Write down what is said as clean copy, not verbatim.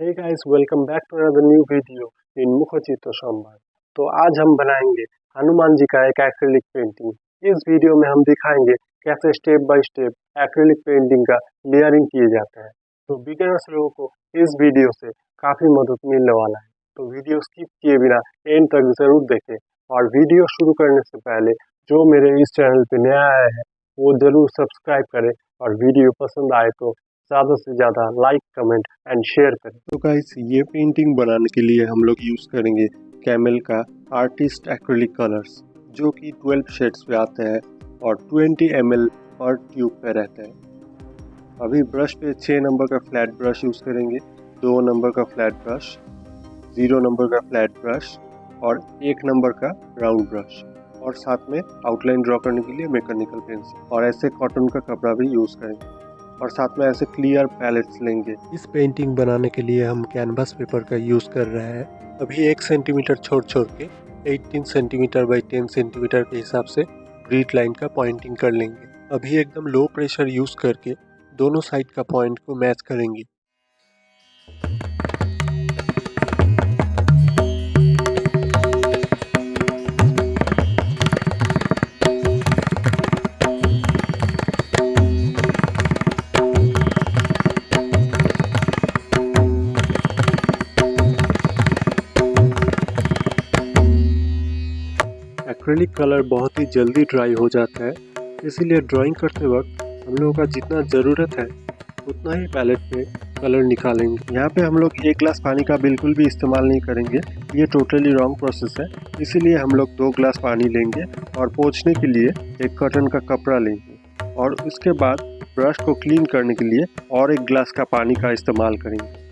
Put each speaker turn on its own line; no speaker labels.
Hey guys, welcome back to another new video in मुखचित्र संवाद। तो आज हम बनाएंगे हनुमान जी का एक एक्रिलिक पेंटिंग। इस वीडियो में हम दिखाएंगे कैसे step by step acrylic painting का लेयरिंग किए जाते हैं। तो बिगिनर्स लोगों को इस वीडियो से काफ़ी मदद मिलने वाला है, तो वीडियो स्किप किए बिना एंड तक ज़रूर देखें। और वीडियो शुरू करने से पहले जो मेरे इस चैनल पे नया आया है वो ज़रूर सब्सक्राइब करें, और वीडियो पसंद आए तो ज़्यादा से ज़्यादा लाइक, कमेंट एंड शेयर करें। तो गाइस, ये पेंटिंग बनाने के लिए हम लोग यूज़ करेंगे कैमल का आर्टिस्ट एक्रिलिक कलर्स, जो कि 12 शेड्स पे आते हैं और 20 ml पर ट्यूब पे रहते हैं। अभी ब्रश पे 6 नंबर का फ्लैट ब्रश यूज़ करेंगे, 2 नंबर का फ्लैट ब्रश, 0 नंबर का फ्लैट ब्रश और 1 नंबर का राउंड ब्रश, और साथ में आउटलाइन ड्रॉ करने के लिए मैकेनिकल पेंसिल, और ऐसे कॉटन का कपड़ा भी यूज़ करेंगे, और साथ में ऐसे क्लियर पैलेट्स लेंगे। इस पेंटिंग बनाने के लिए हम कैनवास पेपर का यूज़ कर रहे हैं। अभी 1 सेंटीमीटर छोड़ के 18 सेंटीमीटर बाई 10 सेंटीमीटर के हिसाब से ग्रिड लाइन का पॉइंटिंग कर लेंगे। अभी एकदम लो प्रेशर यूज़ करके दोनों साइड का पॉइंट को मैच करेंगे। एक्रिलिक कलर बहुत ही जल्दी ड्राई हो जाता है, इसीलिए ड्राइंग करते वक्त हम लोगों का जितना ज़रूरत है उतना ही पैलेट पे कलर निकालेंगे। यहाँ पे हम लोग 1 ग्लास पानी का बिल्कुल भी इस्तेमाल नहीं करेंगे, ये टोटली रॉन्ग प्रोसेस है। इसीलिए हम लोग 2 ग्लास पानी लेंगे और पोंछने के लिए एक कॉटन का कपड़ा लेंगे, और उसके बाद ब्रश को क्लीन करने के लिए और 1 ग्लास का पानी का इस्तेमाल करेंगे।